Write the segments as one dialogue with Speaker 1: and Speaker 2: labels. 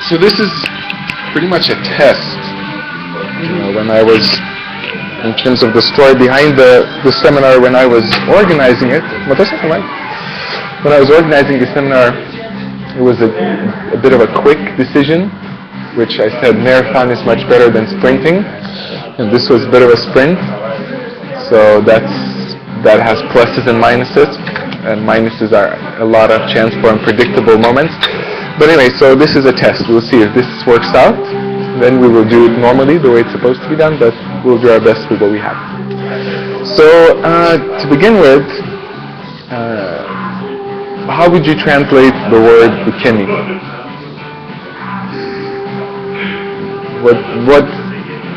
Speaker 1: So this is pretty much a test. When I was, in terms of the story behind the seminar, when I was organizing it, when I was organizing the seminar, it was a bit of a quick decision, which I said marathon is much better than sprinting, and this was a bit of a sprint. So that has pluses and minuses, and minuses are a lot of chance for unpredictable moments. But anyway, so this is a test. We'll see if this works out. Then we will do it normally, the way it's supposed to be done, but we'll do our best with what we have. So, to begin with, how would you translate the word Ukemi? What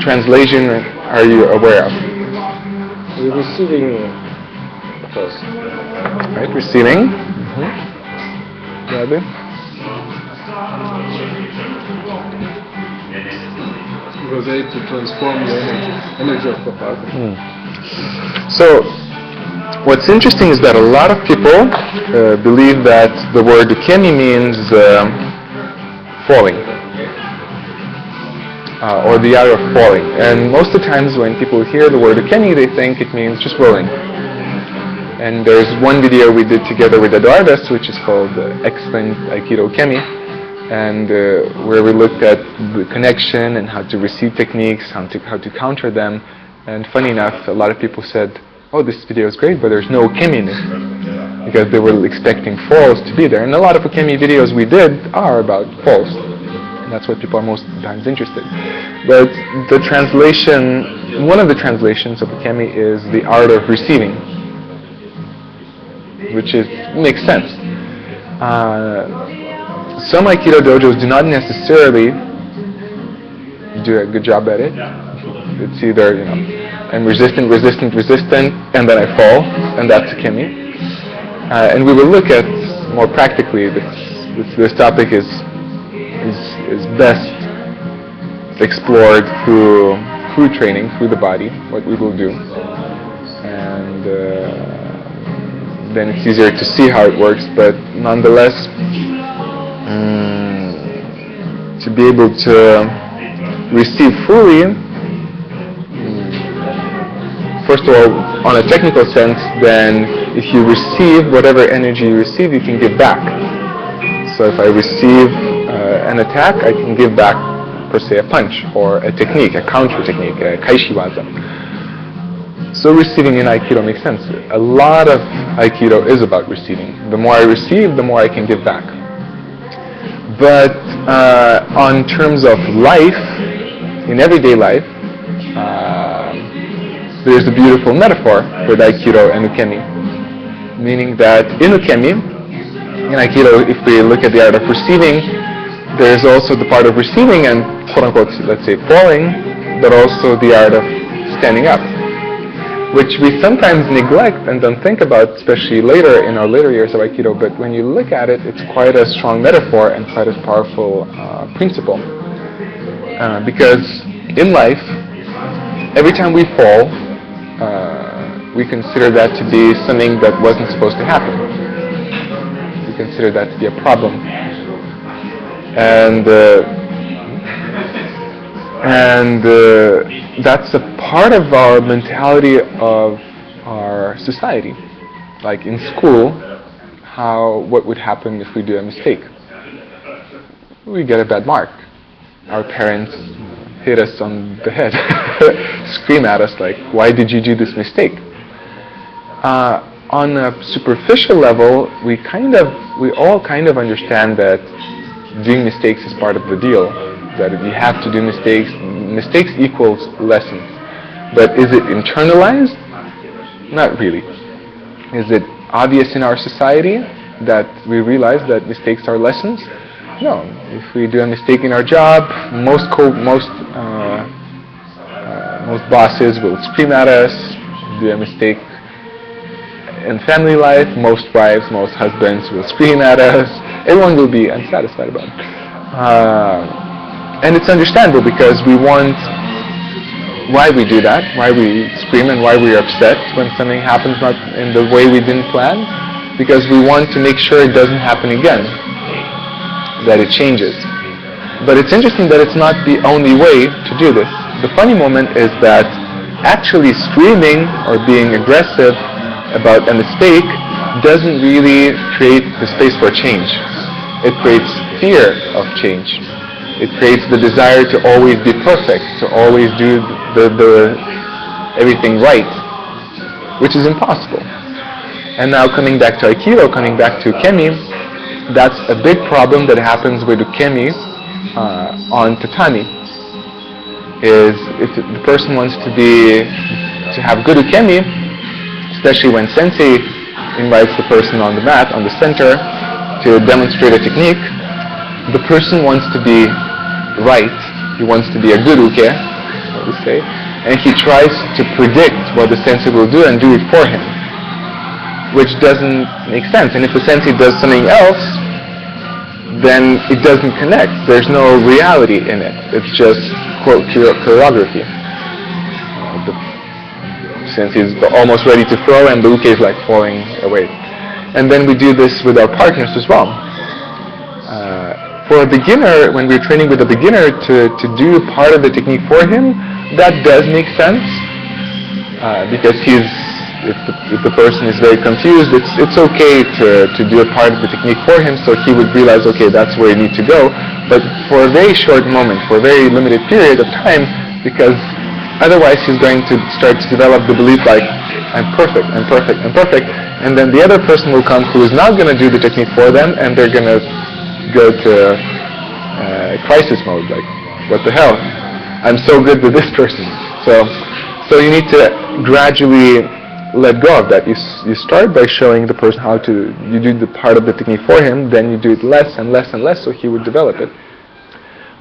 Speaker 1: translation are you aware of?
Speaker 2: We're receiving first.
Speaker 1: Right, receiving.
Speaker 2: It was able to transform the energy of the body.
Speaker 1: So, what's interesting is that a lot of people believe that the word Ukemi means falling, or the art of falling. And most of the times when people hear the word Ukemi, they think it means just rolling. And there's one video we did together with the artists, which is called Excellent Aikido Ukemi, and where we looked at the connection and how to receive techniques, how to counter them. And funny enough, a lot of people said, "Oh, this video is great, but there's no Ukemi in it," because they were expecting falls to be there. And a lot of Ukemi videos we did are about falls. And that's what people are most times interested. But the translation, one of the translations of Ukemi is the art of receiving, which makes sense. Some Aikido dojos do not necessarily do a good job at it. It's either, I'm resistant, and then I fall, and that's Ukemi. And we will look at more practically. This topic is best explored through training, through the body, what we will do, and then it's easier to see how it works. But nonetheless, to be able to receive fully, first of all, on a technical sense, then if you receive whatever energy you receive, you can give back. So if I receive an attack, I can give back, per se, a punch, or a technique, a counter technique, a kaishiwaza. So receiving in Aikido makes sense. A lot of Aikido is about receiving. The more I receive, the more I can give back. But on terms of life, in everyday life, there's a beautiful metaphor with Aikido and Ukemi, meaning that in Ukemi, in Aikido, if we look at the art of receiving, there's also the part of receiving and quote-unquote, let's say, falling, but also the art of standing up, which we sometimes neglect and don't think about, especially later in our later years of Aikido. But when you look at it, it's quite a strong metaphor and quite a powerful principle. Because in life, every time we fall, we consider that to be something that wasn't supposed to happen. We consider that to be a problem. And that's a part of our mentality of our society. Like in school, what would happen if we do a mistake? We get a bad mark. Our parents hit us on the head, scream at us like, "Why did you do this mistake?" On a superficial level, we all kind of understand that doing mistakes is part of the deal. That if you have to do mistakes, mistakes equals lessons. But is it internalized? Not really. Is it obvious in our society that we realize that mistakes are lessons? No. If we do a mistake in our job, most bosses will scream at us. Do a mistake in family life, most wives, most husbands will scream at us. Everyone will be unsatisfied about it. And it's understandable because we want, why we do that, why we scream and why we're upset when something happens not in the way we didn't plan, because we want to make sure it doesn't happen again. that it changes. But it's interesting that it's not the only way to do this. The funny moment is that actually screaming or being aggressive about a mistake doesn't really create the space for change. It creates fear of change. It creates the desire to always be perfect, to always do the everything right, which is impossible. And now coming back to Aikido, coming back to Ukemi, that's a big problem that happens with Ukemi on tatami. Is if the person wants to have good Ukemi, especially when sensei invites the person on the mat, on the center, to demonstrate a technique, the person wants to be right. He wants to be a good uke, so to say, and he tries to predict what the sensei will do and do it for him, which doesn't make sense. And if the sensei does something else, then it doesn't connect. There's no reality in it. It's just, quote, choreography. The sensei is almost ready to throw and the uke is like falling away. And then we do this with our partners as well. For a beginner, when we're training with a beginner to do part of the technique for him, that does make sense, because if the person is very confused, it's okay to do a part of the technique for him, so he would realize, okay, that's where you need to go. But for a very short moment, for a very limited period of time, because otherwise he's going to start to develop the belief like, I'm perfect, I'm perfect, I'm perfect, and then the other person will come who is not going to do the technique for them, and they're going to go to crisis mode, like, what the hell? I'm so good with this person. So you need to gradually let go of that. You start by showing the person how to, you do the part of the technique for him, then you do it less and less and less, so he would develop it.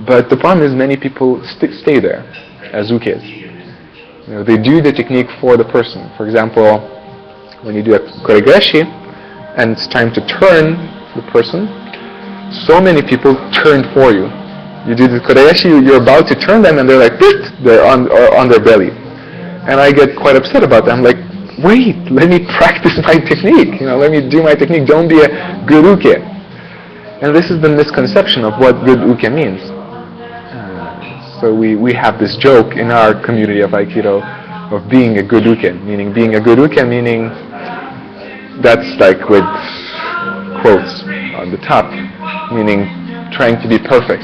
Speaker 1: But the problem is many people stay there as ukes. You know, they do the technique for the person. For example, when you do a koregashi and it's time to turn the person, so many people turn for you. You do the koregashi, you're about to turn them, and they're like, they're on their belly. And I get quite upset about that. I'm like, wait, let me practice my technique. You know, let me do my technique. Don't be a good uke. And this is the misconception of what good uke means. So we have this joke in our community of Aikido of being a good uke, meaning being a good uke, meaning that's like with quotes on the top, meaning trying to be perfect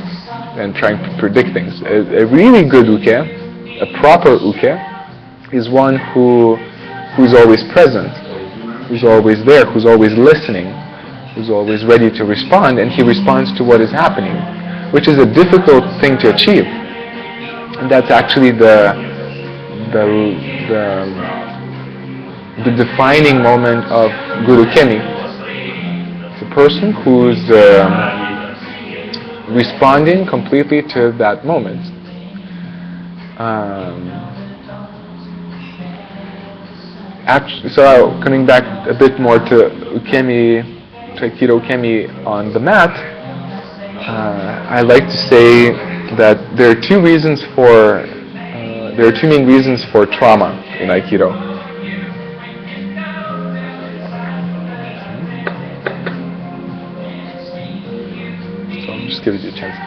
Speaker 1: and trying to predict things. A really good uke, a proper uke, is one who's always present, who's always there, who's always listening, who's always ready to respond, and he responds to what is happening, which is a difficult thing to achieve. And that's actually the defining moment of Guru Ukemi. It's a person who's responding completely to that moment. So coming back a bit more to Ukemi, to Aikido Ukemi on the mat, I like to say that there are two main reasons for trauma in Aikido. So I'll just give you a chance to.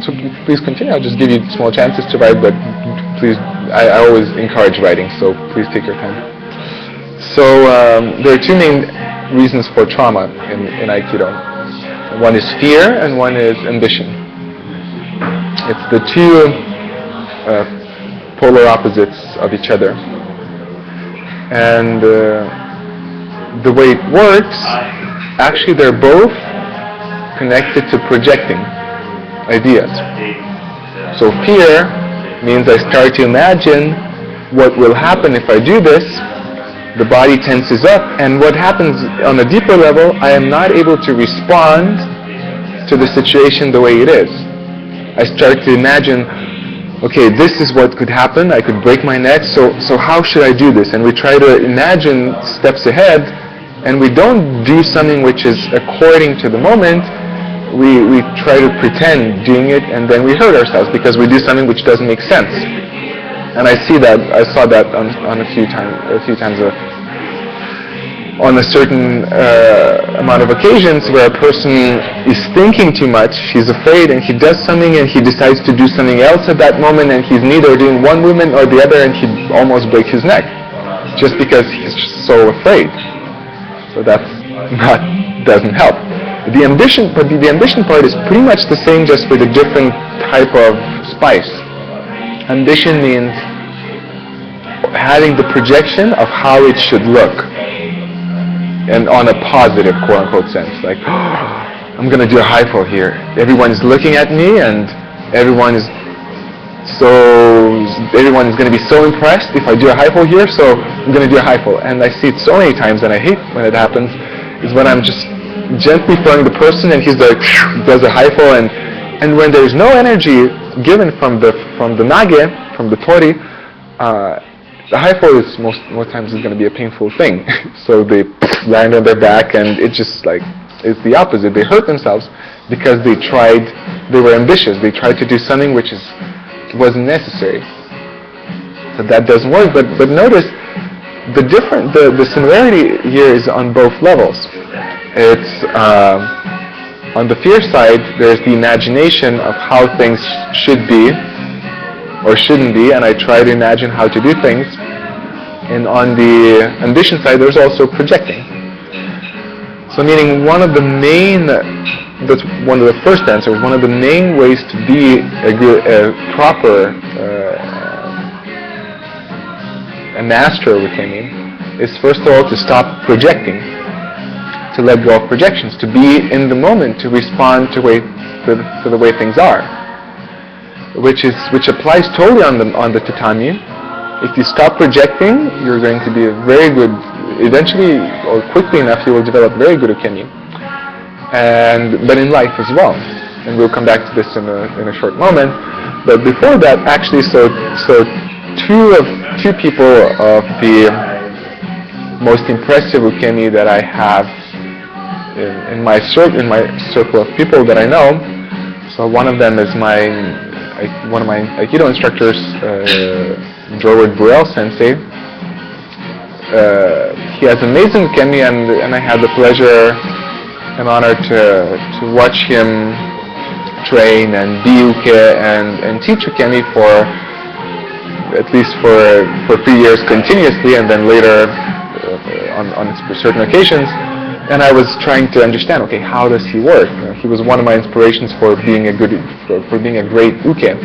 Speaker 1: So please continue. I'll just give you small chances to write, but please, I always encourage writing, so please take your time. So there are two main reasons for trauma in Aikido. One is fear and one is ambition. It's the two polar opposites of each other. And the way it works, actually they're both connected to projecting ideas. So fear means I start to imagine what will happen if I do this. The body tenses up, and what happens on a deeper level, I am not able to respond to the situation the way it is. I start to imagine, okay, this is what could happen, I could break my neck, so how should I do this? And we try to imagine steps ahead, and we don't do something which is according to the moment. We try to pretend doing it, and then we hurt ourselves because we do something which doesn't make sense. And I saw that on a few times on a certain amount of occasions where a person is thinking too much, he's afraid, and he does something, and he decides to do something else at that moment, and he's neither doing one movement or the other, and he'd almost break his neck, just because he's just so afraid. So that doesn't help. The ambition part is pretty much the same, just with a different type of spice. Ambition means having the projection of how it should look, and on a positive, quote-unquote sense. Like, oh, I'm going to do a high fall here. Everyone's looking at me, and everyone is going to be so impressed if I do a high fall here, so I'm going to do a high fall. And I see it so many times, and I hate when it happens, is when I'm just gently throwing the person, and he's like, does a high fall, and when there's no energy given from the nage, from the tori, the high fall is most times is going to be a painful thing. So they land on their back, and it's just like, it's the opposite. They hurt themselves because they were ambitious. They tried to do something which wasn't necessary. So that doesn't work. But notice the similarity here is on both levels. It's on the fear side, there's the imagination of how things should be or shouldn't be, and I try to imagine how to do things. And on the ambition side, there's also projecting. So meaning one of the first answers, one of the main ways to be a proper a master of Ukemi is first of all to stop projecting, to let go of projections, to be in the moment, to respond to the way things are, which applies totally on the tatami. If you stop projecting, you're going to be a very good, eventually or quickly enough, you will develop very good Ukemi. But in life as well, and we'll come back to this in a short moment. But before that, actually, so two people of the most impressive Ukemi that I have in my circle of people that I know. So one of them is one of my Aikido instructors, Jorward Burrell Sensei. He has amazing Ukemi, and I had the pleasure and honor to watch him train and be Uke and teach Ukemi for at least for 3 years continuously, and then later on certain occasions. And I was trying to understand, okay, how does he work? He was one of my inspirations for being a great Uke.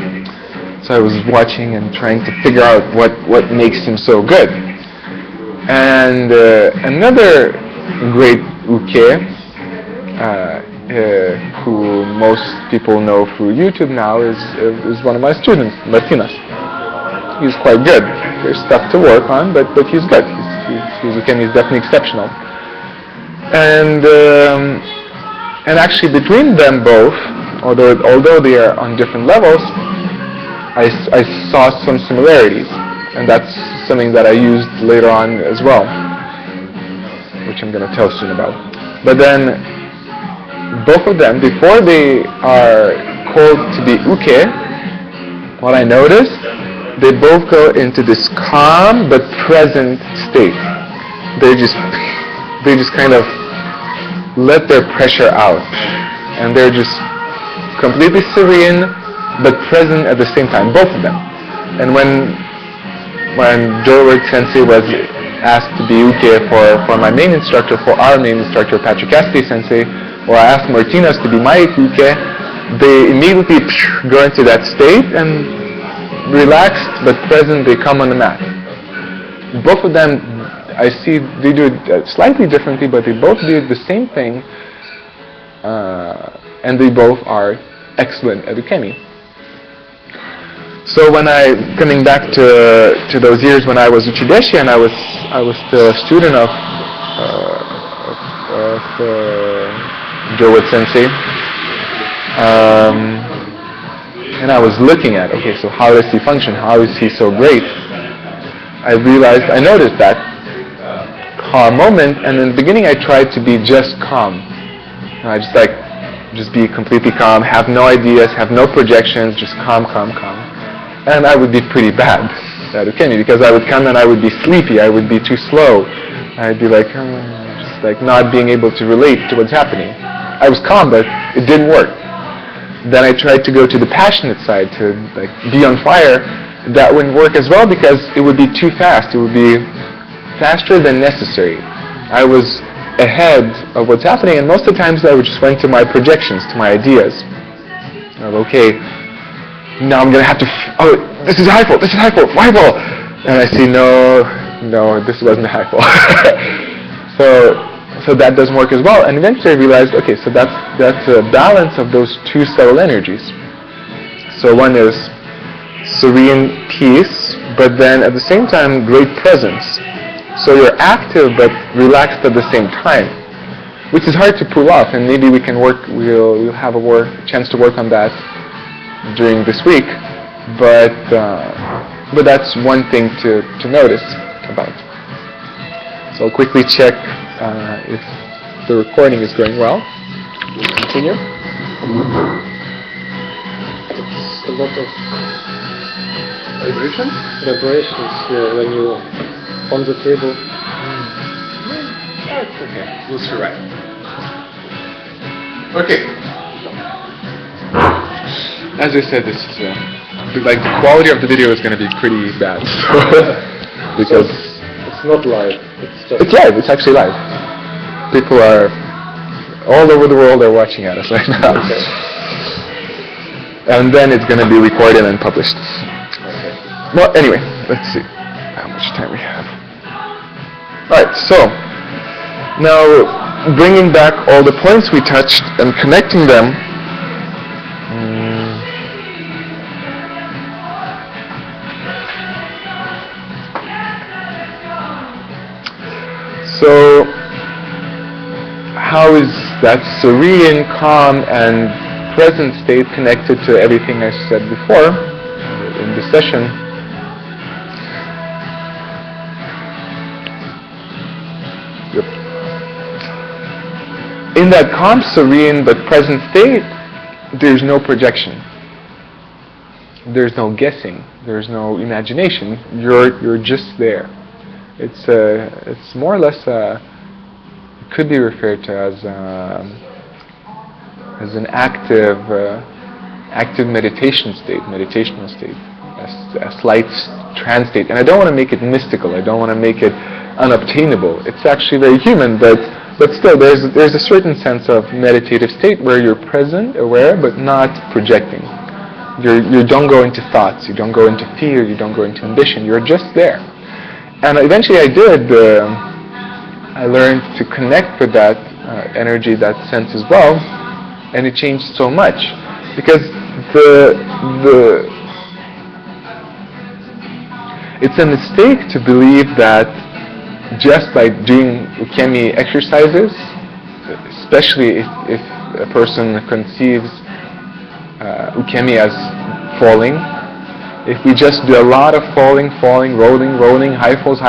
Speaker 1: So I was watching and trying to figure out what makes him so good. And another great Uke, who most people know through YouTube now, is one of my students, Martinas. He's quite good. There's stuff to work on, but he's good. His Ukemi is definitely exceptional. And actually between them both, although they are on different levels, I saw some similarities, and that's something that I used later on as well, which I'm going to tell soon about. But then both of them, before they are called to be Uke, what I noticed, they both go into this calm but present state. They just kind of let their pressure out, and they're just completely serene but present at the same time, both of them. And when Jorward Sensei was asked to be Uke for my main instructor, for our main instructor, Patrick Cassidy Sensei, or I asked Martinas to be my Uke, they immediately go into that state, and relaxed but present, they come on the mat. Both of them, I see they do it slightly differently, but they both do the same thing, and they both are excellent at Ukemi. So coming back to those years when I was Uchideshi and I was still a student of Jorward Sensei, and I was looking at, okay, so how does he function? How is he so great? I noticed that calm moment, and in the beginning I tried to be just calm. And I just be completely calm, have no ideas, have no projections, just calm. And I would be pretty bad. that Ukemi, because I would come and I would be sleepy, I would be too slow, I'd be like, just like not being able to relate to what's happening. I was calm, but it didn't work. Then I tried to go to the passionate side, to like be on fire. That wouldn't work as well because it would be too fast. It would be faster than necessary. I was ahead of what's happening, and most of the times I would just went to my projections, to my ideas. Of, okay, now I'm going to have to, this is high fall, high fall. And I see, no, this wasn't a high fall. So that doesn't work as well. And eventually I realized, okay, so that's a balance of those two subtle energies. So one is serene peace, but then at the same time, great presence. So you're active but relaxed at the same time, which is hard to pull off, and maybe we can work. We'll have a chance to work on that during this week. But that's one thing to notice about. So I'll quickly check if the recording is going well. We'll continue.
Speaker 2: It's a lot of
Speaker 1: Vibrations?
Speaker 2: vibrations when you on the table.
Speaker 1: That's okay. We'll survive. Okay. As I said, this is like the quality of the video is going to be pretty bad. Because
Speaker 2: it's not live.
Speaker 1: It's live. It's actually live. People are all over the world are watching at us right now.
Speaker 2: Okay.
Speaker 1: And then it's going to be recorded and published.
Speaker 2: Okay.
Speaker 1: Well, anyway, let's see how much time we have. Alright, so now bringing back all the points we touched and connecting them. So how is that serene, calm, and present state connected to everything I said before in this session? In that calm, serene, but present state, there's no projection. There's no guessing. There's no imagination. You're just there. It's more or less it could be referred to as an active meditation state, meditational state, a slight trance state. And I don't want to make it mystical. I don't want to make it unobtainable. It's actually very human, but still, there's a certain sense of meditative state where you're present, aware, but not projecting. You don't go into thoughts, you don't go into fear, you don't go into ambition. You're just there. And eventually, I learned to connect with that energy, that sense as well, and it changed so much because it's a mistake to believe that just by doing Ukemi exercises, especially if a person conceives Ukemi as falling, if we just do a lot of falling, rolling, high falls,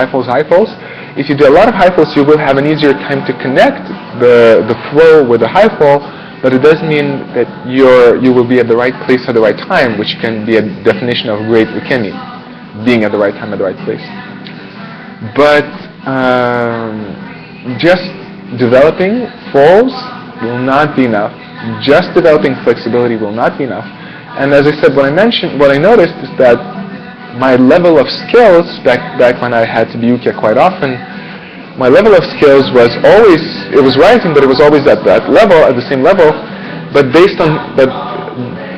Speaker 1: if you do a lot of high falls, you will have an easier time to connect the flow with the high fall, but it doesn't mean that you will be at the right place at the right time, which can be a definition of great Ukemi, being at the right time at the right place. But just developing falls will not be enough. Just developing flexibility will not be enough. And as I said, what I noticed is that my level of skills back when I had to be Ukia quite often, my level of skills was rising, but it was always at that level, at the same level. But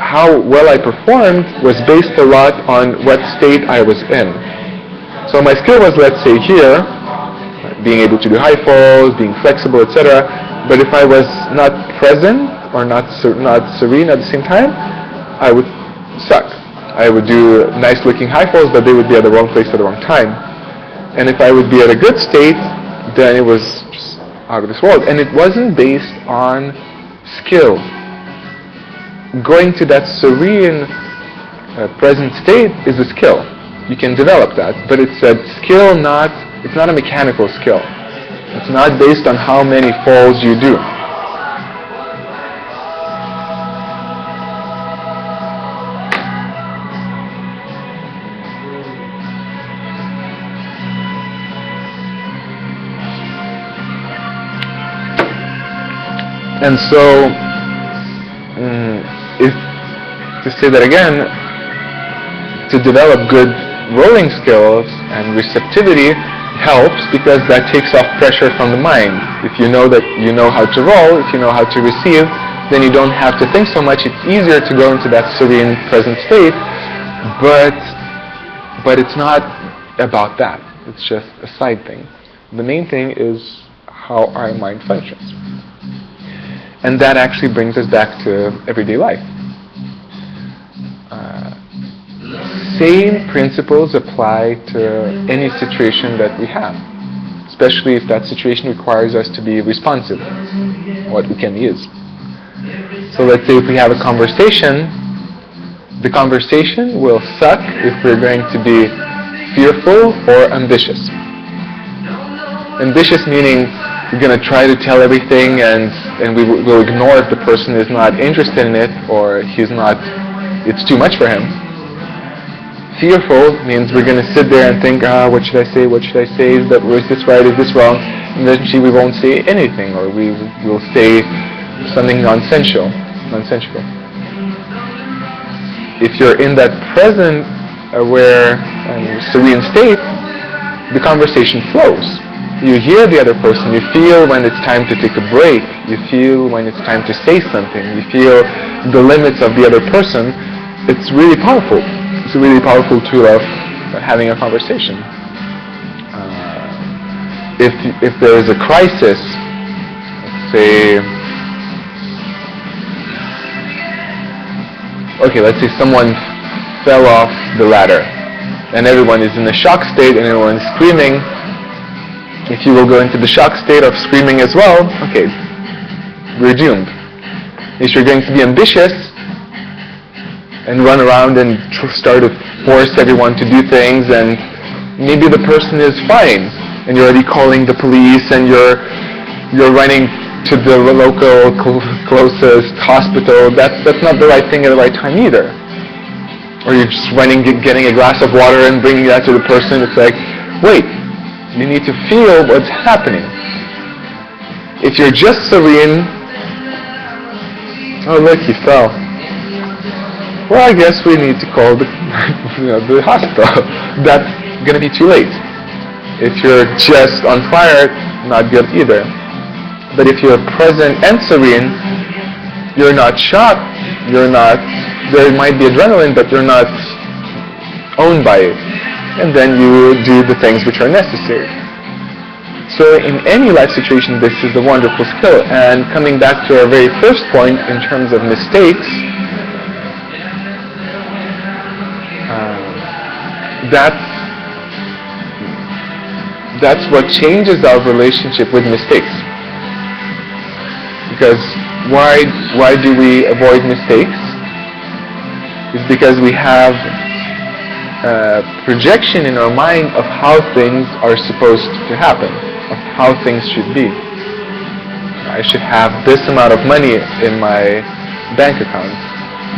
Speaker 1: how well I performed was based a lot on what state I was in. So my skill was, let's say, here, being able to do high falls, being flexible, etc. But if I was not present or not serene at the same time, I would suck. I would do nice-looking high falls, but they would be at the wrong place at the wrong time. And if I would be at a good state, then it was just out of this world. And it wasn't based on skill. Going to that serene, present state is a skill. You can develop that, but it's a skill, it's not a mechanical skill. It's not based on how many falls you do. And so, if, to say that again, to develop good rolling skills and receptivity helps because that takes off pressure from the mind. If you know that you know how to roll, if you know how to receive, then you don't have to think so much. It's easier to go into that serene present state, but it's not about that. It's just a side thing. The main thing is how our mind functions. And that actually brings us back to everyday life. Same principles apply to any situation that we have, especially if that situation requires us to be responsive, what Ukemi is. So let's say if we have a conversation, the conversation will suck if we're going to be fearful or ambitious. Ambitious meaning we're going to try to tell everything and we will ignore if the person is not interested in it or it's too much for him. Fearful means we're going to sit there and think, what should I say, is this right, is this wrong? And eventually we won't say anything, or we will say something nonsensical. If you're in that present, aware, and serene state, the conversation flows. You hear the other person, you feel when it's time to take a break, you feel when it's time to say something, you feel the limits of the other person. It's really powerful. It's a really powerful tool of having a conversation. If there is a crisis, let's say someone fell off the ladder and everyone is in a shock state and everyone is screaming. If you will go into the shock state of screaming as well, okay, we're doomed. If you're going to be ambitious and run around and start to force everyone to do things, and maybe the person is fine and you're already calling the police and you're running to the local closest hospital, that's not the right thing at the right time either. Or you're just running, getting a glass of water and bringing that to the person. It's like, wait, you need to feel what's happening. If you're just serene, oh look, he fell. Well, I guess we need to call the hospital. That's going to be too late. If you're just on fire, not good either. But if you're present and serene, you're not shocked, there might be adrenaline, but you're not owned by it. And then you do the things which are necessary. So in any life situation, this is a wonderful skill. And coming back to our very first point in terms of mistakes, that's what changes our relationship with mistakes. Because why do we avoid mistakes? It's because we have a projection in our mind of how things are supposed to happen, of how things should be. I should have this amount of money in my bank account.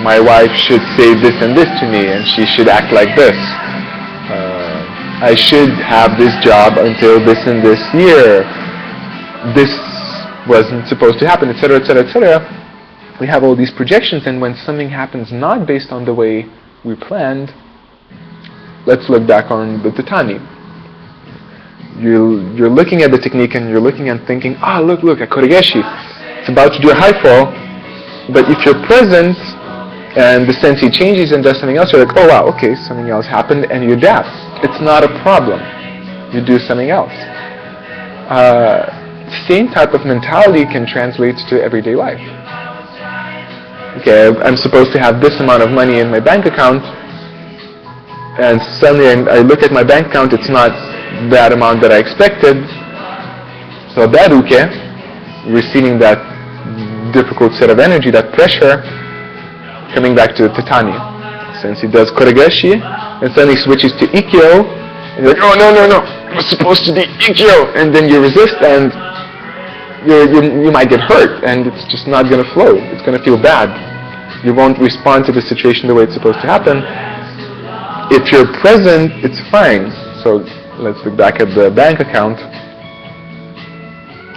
Speaker 1: My wife should say this and this to me, and she should act like this. I should have this job until this and this year. This wasn't supposed to happen, etc., etc., etc. We have all these projections, and when something happens not based on the way we planned, let's look back on the tatami. You're looking at the technique and you're looking and thinking, look, a koregeshi. It's about to do a high fall, but if you're present and the sensei changes and does something else, you're like, oh wow, okay, something else happened, and you adapt. It's not a problem. You do something else. Same type of mentality can translate to everyday life. Okay, I'm supposed to have this amount of money in my bank account, and suddenly I look at my bank account, it's not that amount that I expected. So that receiving that difficult set of energy, that pressure, coming back to the tatami. Since he does koregashi, and suddenly switches to ikkyo, and you're like, oh no, it was supposed to be ikkyo, and then you resist, and you might get hurt, and it's just not going to flow. It's going to feel bad. You won't respond to the situation the way it's supposed to happen. If you're present, it's fine. So let's look back at the bank account.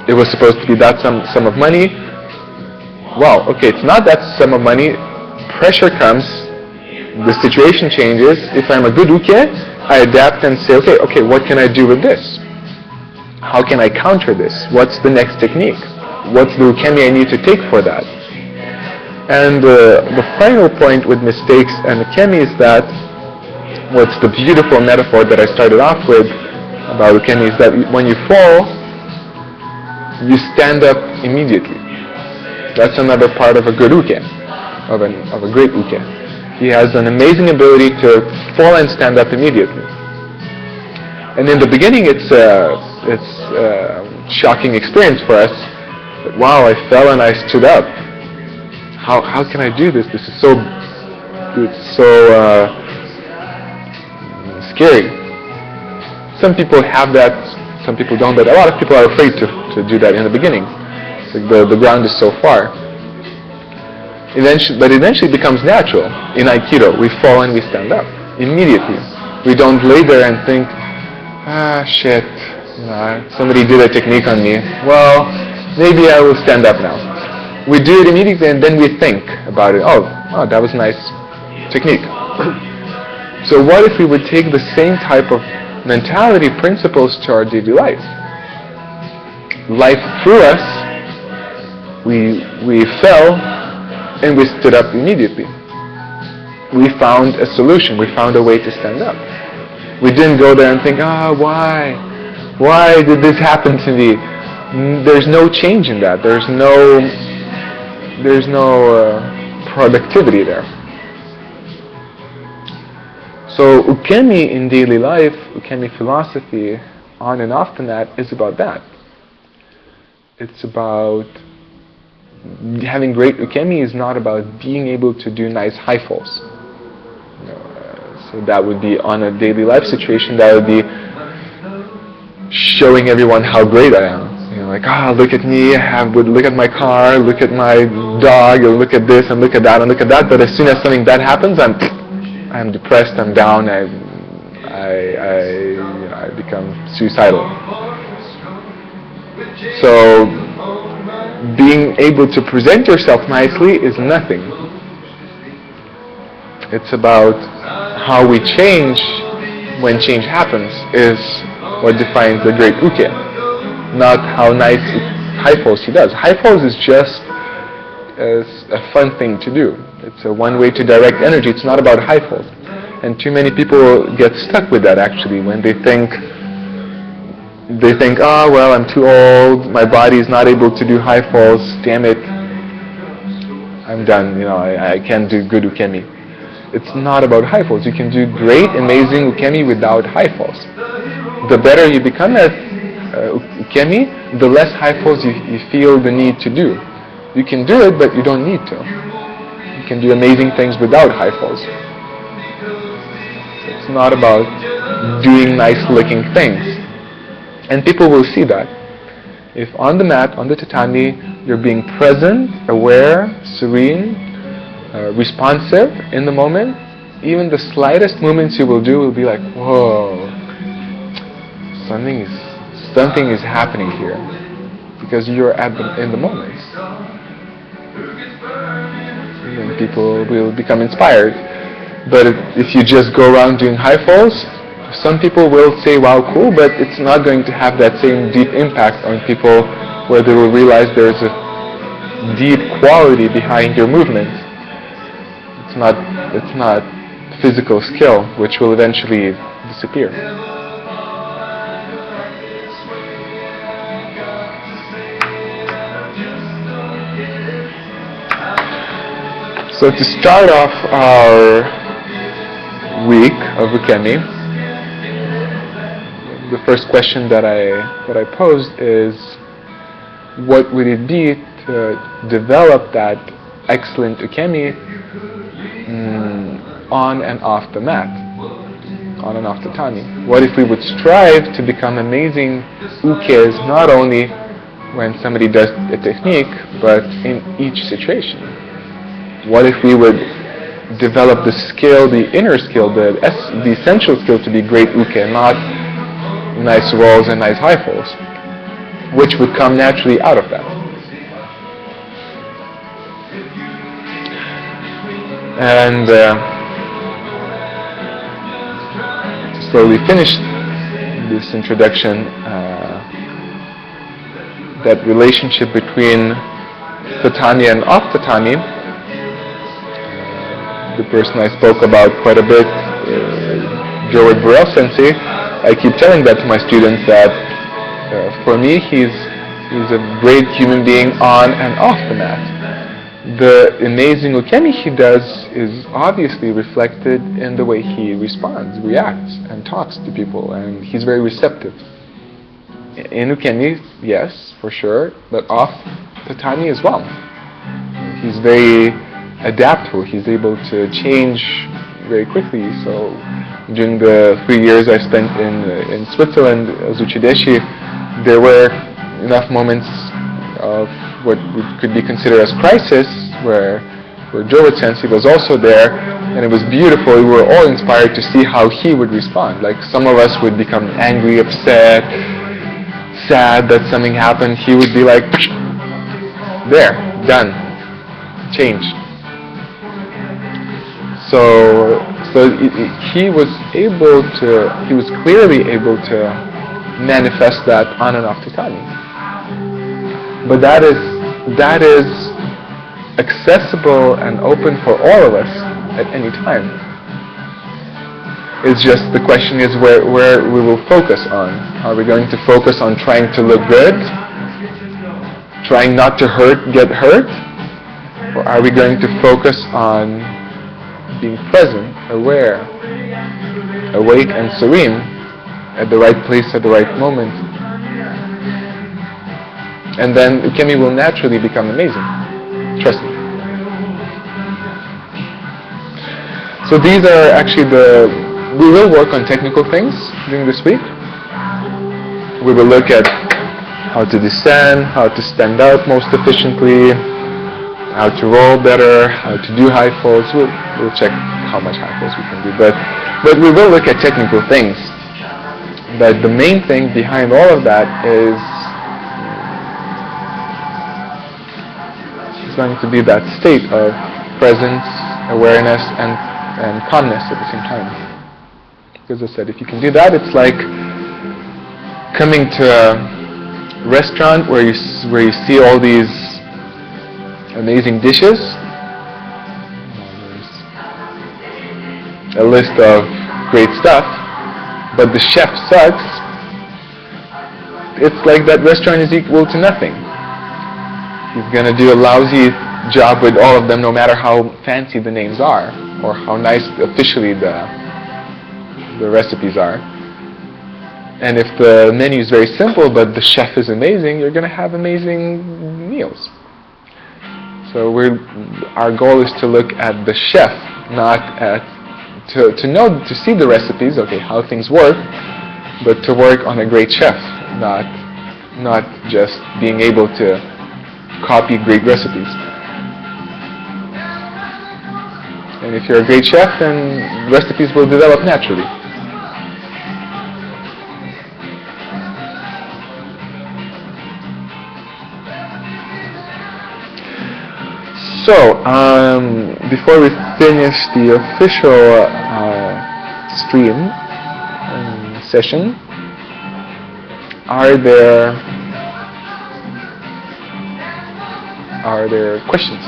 Speaker 1: It was supposed to be that sum of money. Well, okay, it's not that sum of money. Pressure comes, the situation changes. If I'm a good uke, I adapt and say, okay, what can I do with this? How can I counter this? What's the next technique? What's the ukemi I need to take for that? And the final point with mistakes and ukemi is that what's the beautiful metaphor that I started off with about ukemi is that when you fall, you stand up immediately. That's another part of a good uke, of a great uke. He has an amazing ability to fall and stand up immediately. And in the beginning, it's a shocking experience for us. But, wow, I fell and I stood up. How can I do this? This is so scary. Some people have that, some people don't, but a lot of people are afraid to do that in the beginning. Like the ground is so far. But eventually it becomes natural. In Aikido, we fall and we stand up immediately. We don't lay there and think, shit, somebody did a technique on me. Well, maybe I will stand up now. We do it immediately and then we think about it. Oh, that was a nice technique. So what if we would take the same type of mentality, principles to our daily life? Life threw us, we fell, and we stood up immediately. We found a solution, we found a way to stand up. We didn't go there and think, why? Why did this happen to me? There's no change in that. There's no productivity there. So ukemi in daily life, ukemi philosophy, on and off the mat, is about that. It's about having great ukemi is not about being able to do nice high falls. So that would be on a daily life situation, that would be showing everyone how great I am. Like, look at me, look at my car, look at my dog, or look at this and look at that and look at that. But as soon as something bad happens, I'm depressed, I'm down, I become suicidal. So being able to present yourself nicely is nothing. It's about how we change when change happens is what defines the great uke, not how nice high falls he does. High falls is just a fun thing to do. It's a one way to direct energy. It's not about high falls. And too many people get stuck with that actually when they think, well, I'm too old, my body is not able to do high falls, damn it, I'm done, I can't do good ukemi. It's not about high falls. You can do great, amazing ukemi without high falls. The better you become at ukemi, the less high falls you feel the need to do. You can do it, but you don't need to. You can do amazing things without high falls. It's not about doing nice looking things. And people will see that. If on the mat, on the tatami, you're being present, aware, serene, responsive in the moment, even the slightest movements you will do will be like, whoa, something is happening here, because you're in the moment. And people will become inspired. But if you just go around doing high falls, some people will say, wow, cool, but it's not going to have that same deep impact on people where they will realize there's a deep quality behind your movement. It's not physical skill, which will eventually disappear. So to start off our week of Ukemi, the first question that I posed is, what would it be to develop that excellent Ukemi on and off the mat, on and off the tatami? What if we would strive to become amazing ukes not only when somebody does a technique, but in each situation? What if we would develop the skill, the inner skill, the essential skill to be great uke, not nice rolls and nice high falls, which would come naturally out of that? And to slowly finish this introduction, that relationship between tatami and off tatami, the person I spoke about quite a bit, Joe Burrell Sensei, I keep telling that to my students that for me he's a great human being on and off the mat. The amazing Ukemi he does is obviously reflected in the way he responds, reacts, and talks to people, and he's very receptive. In Ukemi, yes, for sure, but off tatami as well. He's very adaptable. He's able to change very quickly. So during the 3 years I spent in Switzerland as Uchideshi, there were enough moments of what could be considered as crisis, where Joe Sensei was also there, and it was beautiful. We were all inspired to see how he would respond. Like some of us would become angry, upset, sad that something happened. He would be like, there, done, changed. So he was clearly able to manifest that on and off tatami. But that is accessible and open for all of us at any time. It's just the question is where we will focus on. Are we going to focus on trying to look good, trying not to get hurt, or are we going to focus on being present, aware, awake and serene at the right place at the right moment? And then Ukemi will naturally become amazing. Trust me. So these are actually we will work on technical things during this week. We will look at how to descend, how to stand up most efficiently, how to roll better, how to do high folds. We'll check how much high folds we can do. But we will look at technical things. But the main thing behind all of that is going to be that state of presence, awareness, and calmness at the same time. Because I said, if you can do that, it's like coming to a restaurant where you see all these amazing dishes. There's a list of great stuff, but the chef sucks. It's like that restaurant is equal to nothing. He's going to do a lousy job with all of them, no matter how fancy the names are, or how nice officially the recipes are. And if the menu is very simple, but the chef is amazing, you're going to have amazing meals. So our goal is to look at the chef, not at to see the recipes, okay, how things work, but to work on a great chef, not just being able to copy great recipes. And if you're a great chef, then recipes will develop naturally. So, before we finish the official stream session, are there questions?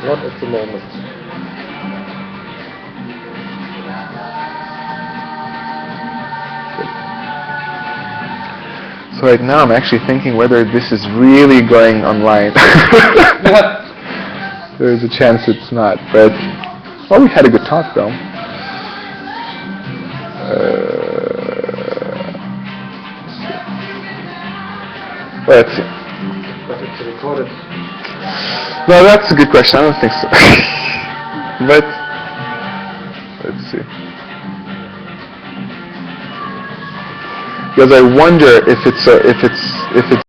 Speaker 2: Not at the moment.
Speaker 1: So right now I'm actually thinking whether this is really going online. There's a chance it's not, but well, we had a good talk though. Let's see.
Speaker 2: But it's recorded.
Speaker 1: No, that's a good question. I don't think so. But let's see. Because I wonder if it's